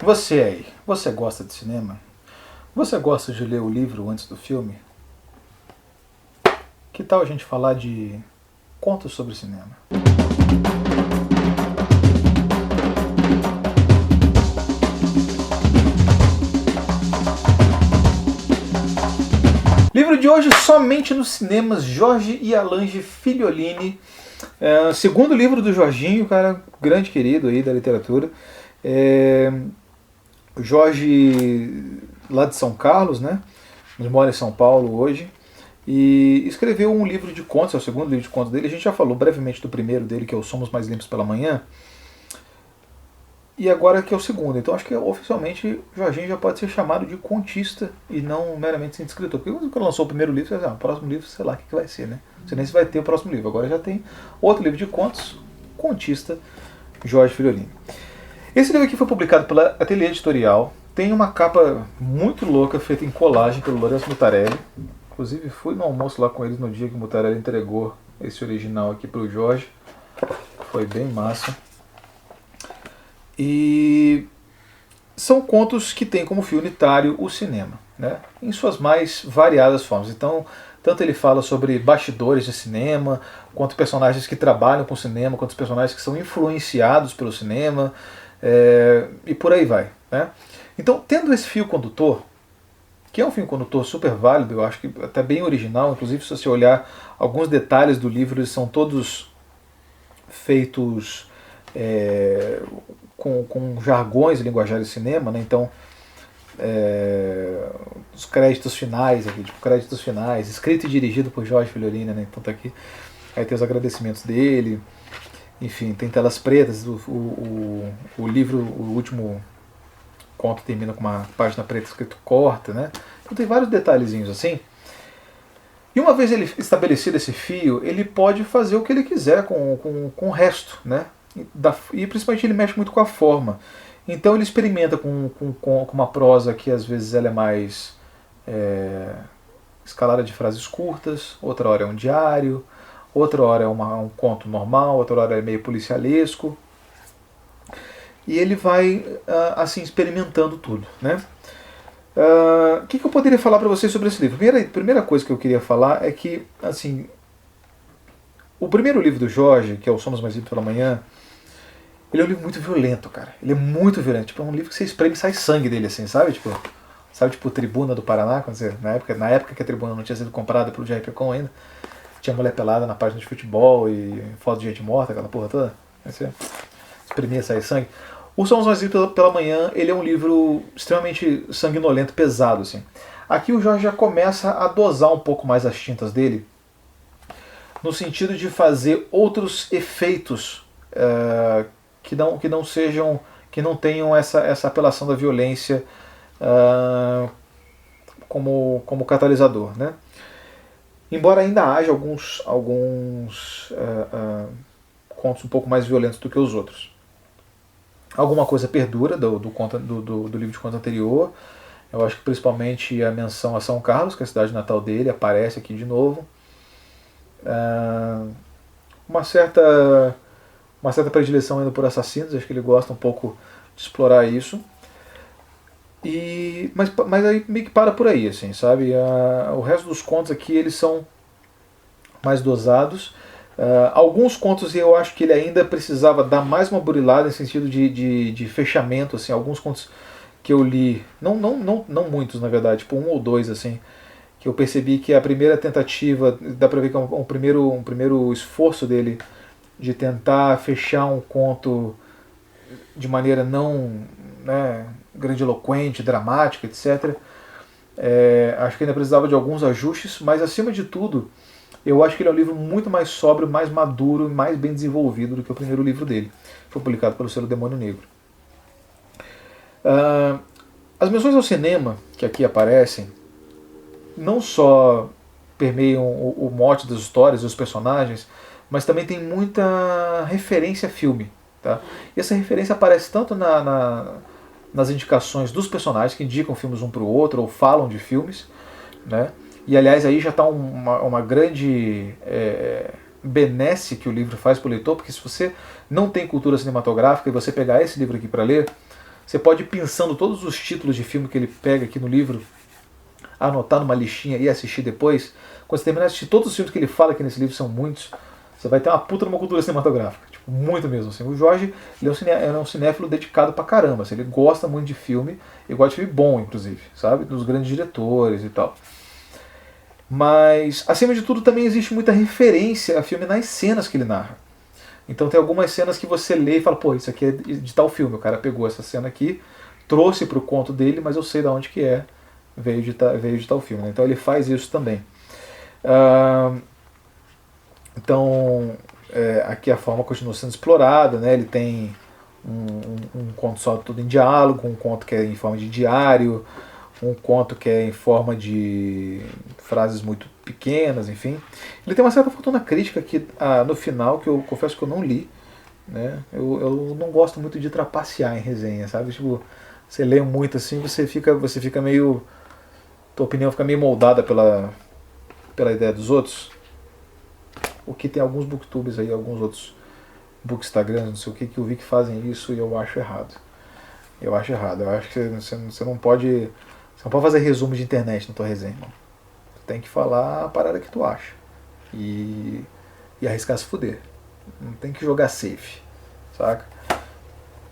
Você aí, você gosta de cinema? Você gosta de ler o livro antes do filme? Que tal a gente falar de contos sobre cinema? Livro de hoje somente nos cinemas, Jorge e Alange Figliolini. Segundo livro do Jorginho, cara, grande querido aí da literatura. O Jorge, lá de São Carlos, né? Ele mora em São Paulo hoje. E escreveu um livro de contos, é o segundo livro de contos dele. A gente já falou brevemente do primeiro dele, que é o Somos Mais Limpos pela Manhã. E agora que é o segundo. Então acho que oficialmente o Jorginho já pode ser chamado de contista e não meramente ser escritor. Porque quando lançou o primeiro livro, você diz, o próximo livro, sei lá o que vai ser, né? Não sei nem se vai ter o próximo livro. Agora já tem outro livro de contos, contista, Jorge Figliolini. Esse livro aqui foi publicado pela Ateliê Editorial. Tem uma capa muito louca, feita em colagem pelo Lourenço Mutarelli. Inclusive fui no almoço lá com eles no dia que o Mutarelli entregou esse original aqui para o Jorge. Foi bem massa. E são contos que têm como fio unitário o cinema, né? Em suas mais variadas formas. Então, tanto ele fala sobre bastidores de cinema, quanto personagens que trabalham com cinema, quanto personagens que são influenciados pelo cinema, e por aí vai, né? Então, tendo esse fio condutor, que é um fio condutor super válido, eu acho que até bem original, inclusive se você olhar alguns detalhes do livro, eles são todos feitos com jargões e linguajar de cinema, né? Então, os créditos finais aqui, tipo, créditos finais, escrito e dirigido por Jorge Figliolini, né? Então tá aqui, aí tem os agradecimentos dele, enfim, tem telas pretas, o livro, o último conto termina com uma página preta escrito corta, né? Então tem vários detalhezinhos assim. E uma vez ele estabelecido esse fio, ele pode fazer o que ele quiser com o resto, né? E principalmente ele mexe muito com a forma. Então ele experimenta com uma prosa que às vezes ela é mais escalada de frases curtas, outra hora é um diário, outra hora é um conto normal, outra hora é meio policialesco. E ele vai assim experimentando tudo, né? O que eu poderia falar para vocês sobre esse livro? Primeira coisa que eu queria falar é que, assim, o primeiro livro do Jorge, que é o Somos Mais Limpos pela Manhã, ele é um livro muito violento, cara. Ele é muito violento. Tipo, é um livro que você espreme e sai sangue dele, assim, sabe? Tipo Tribuna do Paraná, quando você, na época que a Tribuna não tinha sido comprada pelo Jair Pecon ainda, tinha mulher pelada na página de futebol e foto de gente morta, aquela porra toda. Aí você espremia e saia sangue. O Somos Mais Limpos pela Manhã, ele é um livro extremamente sanguinolento, pesado, assim. Aqui o Jorge já começa a dosar um pouco mais as tintas dele, no sentido de fazer outros efeitos que não sejam, que não tenham essa apelação da violência como catalisador, né? Embora ainda haja alguns contos um pouco mais violentos do que os outros. Alguma coisa perdura do livro de contos anterior. Eu acho que principalmente a menção a São Carlos, que é a cidade natal dele, aparece aqui de novo. Uma certa predileção ainda por assassinos, acho que ele gosta um pouco de explorar isso. Mas aí meio que para por aí, assim, sabe? O resto dos contos aqui, eles são mais dosados. Alguns contos eu acho que ele ainda precisava dar mais uma burilada em sentido de fechamento, assim, alguns contos que eu li, não muitos na verdade, tipo um ou dois, assim, que eu percebi que a primeira tentativa, dá pra ver que é um primeiro esforço dele de tentar fechar um conto de maneira não, né, grandiloquente, dramática, etc. Acho que ainda precisava de alguns ajustes, mas acima de tudo, eu acho que ele é um livro muito mais sóbrio, mais maduro e mais bem desenvolvido do que o primeiro livro dele. Foi publicado pelo selo Demônio Negro. As menções ao cinema que aqui aparecem não só permeiam o mote das histórias e os personagens, mas também tem muita referência a filme. Tá? E essa referência aparece tanto nas indicações dos personagens, que indicam filmes um para o outro ou falam de filmes, né? E aliás aí já está uma grande benesse que o livro faz para o leitor, porque se você não tem cultura cinematográfica e você pegar esse livro aqui para ler, Você pode ir pensando todos os títulos de filme que ele pega aqui no livro, anotar numa listinha e assistir depois. Quando você terminar de assistir todos os filmes que ele fala aqui nesse livro, são muitos, você vai ter uma puta numa cultura cinematográfica. Tipo, muito mesmo. Assim. O Jorge, ele é um cinéfilo dedicado pra caramba. Assim, ele gosta muito de filme, e gosta de filme bom, inclusive, sabe? Dos grandes diretores e tal. Mas, acima de tudo, também existe muita referência a filme nas cenas que ele narra. Então tem algumas cenas que você lê e fala, pô, isso aqui é de tal filme. O cara pegou essa cena aqui, trouxe pro conto dele, mas eu sei de onde que é, veio de tal filme. Né? Então ele faz isso também. Então, aqui a forma continua sendo explorada, né? Ele tem um conto só tudo em diálogo, um conto que é em forma de diário, um conto que é em forma de frases muito pequenas, enfim. Ele tem uma certa fortuna crítica aqui no final, que eu confesso que eu não li. Né? Eu não gosto muito de trapacear em resenha, sabe? Tipo, você lê muito assim, você fica meio... Tua opinião fica meio moldada pela ideia dos outros. O que tem alguns booktubers aí, alguns outros bookstagrams, não sei o que eu vi que fazem isso e eu acho errado. Eu acho que você não pode... Você não pode fazer resumo de internet na tua resenha, irmão. Tu tem que falar a parada que tu acha. E arriscar se fuder. Não tem que jogar safe, saca?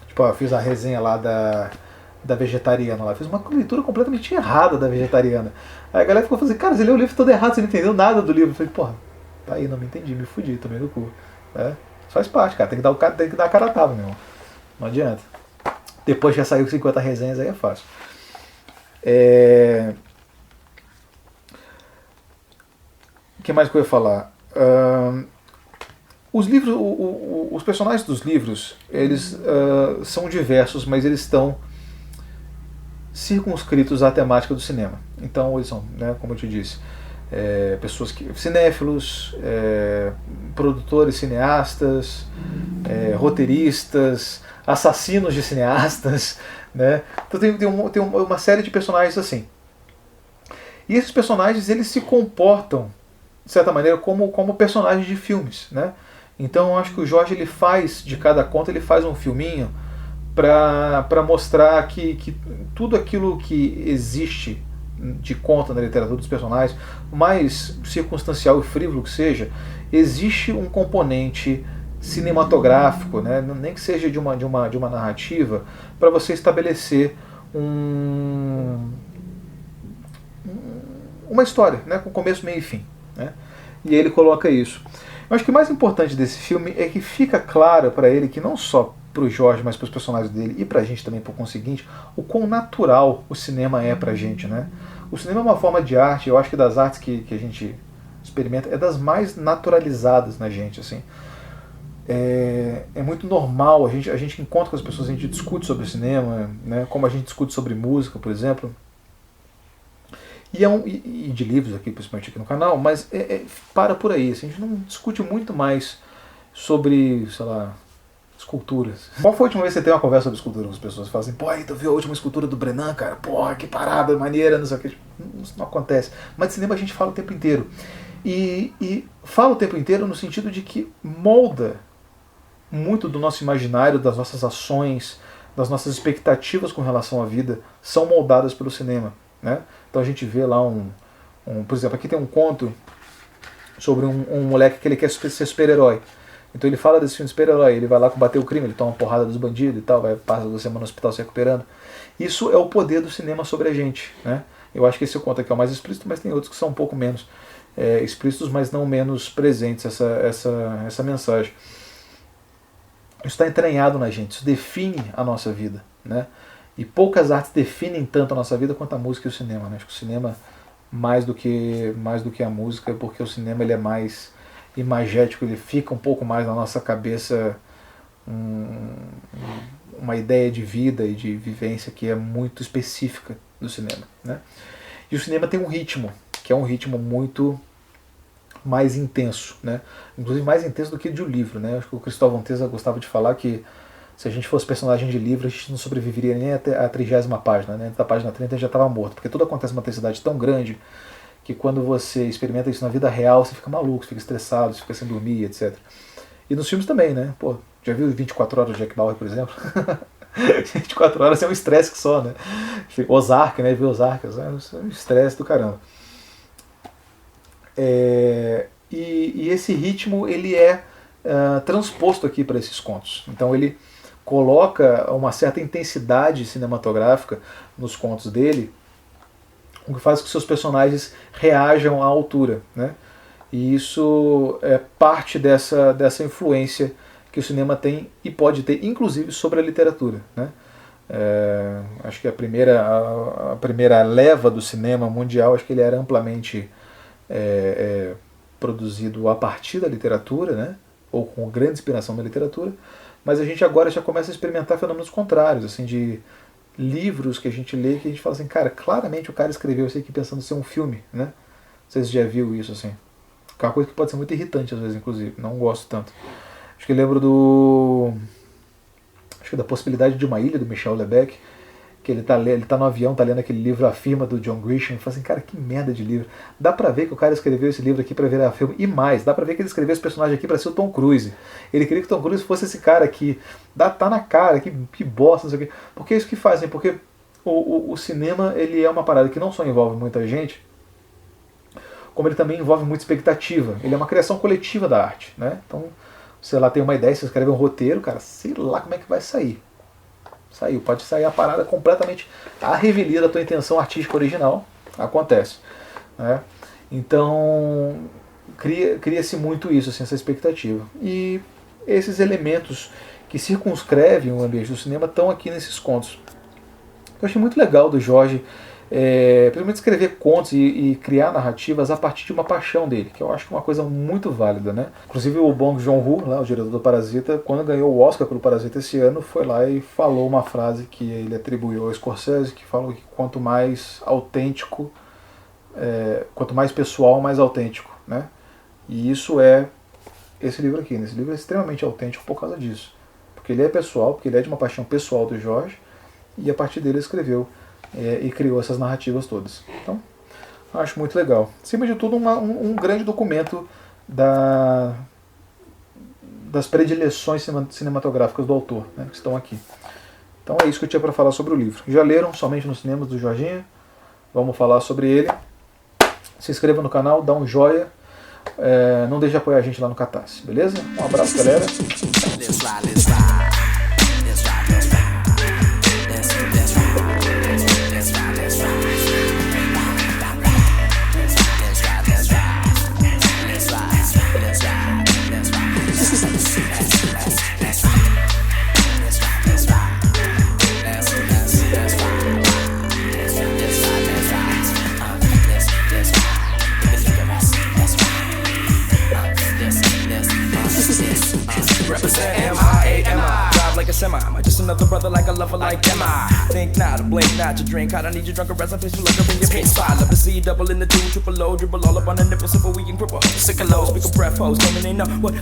Tipo, eu fiz a resenha lá da vegetariana lá. Fiz uma leitura completamente errada da vegetariana. Aí a galera ficou falando assim, cara, você leu o livro todo errado, você não entendeu nada do livro. Eu falei, porra, tá aí, não me entendi, me fudi, tomei no cu. Faz parte, cara. Tem que dar a cara a tapa, meu irmão. Não adianta. Depois já saiu 50 resenhas, aí é fácil. O que mais que eu ia falar? Os livros, os personagens dos livros, eles são diversos, mas eles estão circunscritos à temática do cinema. Então eles são, né, como eu te disse, pessoas cinéfilos, produtores cineastas, roteiristas, assassinos de cineastas, né? Então tem uma série de personagens assim. E esses personagens, eles se comportam de certa maneira como personagens de filmes, né? Então eu acho que o Jorge, ele faz de cada conto, ele faz um filminho para mostrar que tudo aquilo que existe de conta na literatura dos personagens, mais circunstancial e frívolo que seja, existe um componente cinematográfico, né? Nem que seja de uma narrativa, para você estabelecer uma história, né? Com começo, meio e fim. Né? E ele coloca isso. Eu acho que o mais importante desse filme é que fica claro para ele que não só para o Jorge, mas para os personagens dele e para a gente também por conseguinte, o quão natural o cinema é para a gente. Né? O cinema é uma forma de arte, eu acho que das artes que a gente experimenta, é das mais naturalizadas na gente. Assim. É muito normal, a gente encontra com as pessoas, a gente discute sobre cinema, né? Como a gente discute sobre música, por exemplo. E de livros aqui, principalmente aqui no canal, mas para por aí. Assim, a gente não discute muito mais sobre, sei lá, esculturas. Qual foi a última vez que você teve uma conversa sobre escultura com as pessoas? Você fala assim, pô, aí tu viu a última escultura do Brenan, cara? Porra, que parada, maneira, não sei o que. Isso não acontece. Mas de cinema a gente fala o tempo inteiro. E fala o tempo inteiro no sentido de que molda muito do nosso imaginário, das nossas ações, das nossas expectativas com relação à vida, são moldadas pelo cinema. Né? Então a gente vê lá por exemplo, aqui tem um conto sobre um moleque que ele quer ser super-herói. Então ele fala desse filme de super-herói, ele vai lá combater o crime, ele toma uma porrada dos bandidos e tal, passa 2 semanas no hospital se recuperando. Isso é o poder do cinema sobre a gente. Né? Eu acho que esse conto aqui é o mais explícito, mas tem outros que são um pouco menos explícitos, mas não menos presentes, essa mensagem. Isso está entranhado na gente, isso define a nossa vida. Né? E poucas artes definem tanto a nossa vida quanto a música e o cinema. Né? Acho que o cinema, mais do que a música, porque o cinema ele é mais imagético, ele fica um pouco mais na nossa cabeça uma ideia de vida e de vivência que é muito específica do cinema. Né? E o cinema tem um ritmo, que é um ritmo muito mais intenso. Né? Inclusive mais intenso do que de um livro. Né? Acho que o Cristóvão Teza gostava de falar que se a gente fosse personagem de livro, a gente não sobreviveria nem até a 30ª página. Né? Da página 30 a gente já estava morto, porque tudo acontece numa intensidade tão grande que quando você experimenta isso na vida real, você fica maluco, você fica estressado, você fica sem dormir, etc. E nos filmes também, né? Pô, já viu 24 Horas de Jack Bauer, por exemplo? 24 horas é um estresse só, né? Ozark, né? Ver Ozark, é um estresse do caramba. E esse ritmo, ele é transposto aqui para esses contos. Então ele coloca uma certa intensidade cinematográfica nos contos dele, o que faz com que seus personagens reajam à altura, né? E isso é parte dessa influência que o cinema tem e pode ter, inclusive, sobre a literatura, né? Acho que a primeira leva do cinema mundial, acho que ele era amplamente produzido a partir da literatura, né? Ou com grande inspiração da literatura, mas a gente agora já começa a experimentar fenômenos contrários, assim, de livros que a gente lê, que a gente fala assim, cara, claramente o cara escreveu isso aqui pensando em ser um filme, né? Vocês já viram isso, assim? É uma coisa que pode ser muito irritante às vezes, inclusive, não gosto tanto. Acho que lembro da possibilidade de uma ilha, do Michel Houellebecq, que ele tá no avião, tá lendo aquele livro A Firma, do John Grisham, e fala assim, cara, que merda de livro. Dá pra ver que o cara escreveu esse livro aqui pra virar filme, e mais, dá pra ver que ele escreveu esse personagem aqui pra ser o Tom Cruise. Ele queria que o Tom Cruise fosse esse cara aqui. Tá na cara, que bosta, não sei o quê. Porque é isso que fazem, porque o cinema, ele é uma parada que não só envolve muita gente, como ele também envolve muita expectativa. Ele é uma criação coletiva da arte, né? Então, sei lá, tem uma ideia, você escreve um roteiro, cara, sei lá como é que vai sair. Saiu, pode sair a parada completamente à revelia da tua intenção artística original, acontece, né? Então cria-se muito isso, assim, essa expectativa. E esses elementos que circunscrevem o ambiente do cinema estão aqui nesses contos. Eu achei muito legal do Jorge, principalmente escrever contos e criar narrativas a partir de uma paixão dele, que eu acho que é uma coisa muito válida, né? Inclusive o Bong Joon-ho, lá, o diretor do Parasita, quando ganhou o Oscar pelo Parasita esse ano, foi lá e falou uma frase que ele atribuiu ao Scorsese, que falou que quanto mais autêntico, quanto mais pessoal, mais autêntico, né? E isso é esse livro aqui. Esse livro é extremamente autêntico por causa disso, porque ele é pessoal, porque ele é de uma paixão pessoal do Jorge, e a partir dele ele escreveu e criou essas narrativas todas. Então, acho muito legal. Acima de tudo, um grande documento das predileções cinematográficas do autor, né, que estão aqui. Então é isso que eu tinha para falar sobre o livro. Já leram Somente nos Cinemas, do Jorginho? Vamos falar sobre ele. Se inscreva no canal, dá um joia. Não deixe de apoiar a gente lá no Catarse, beleza? Um abraço, galera. Am I just another brother like a lover like am I? Think not, blink not to drink. I don't need you drunk or as I face you like in your pace file. Love to see double in the two, triple O, dribble all up on the nipple, simple we can cripple. Sick of low, speak of breath hoes, don't they know what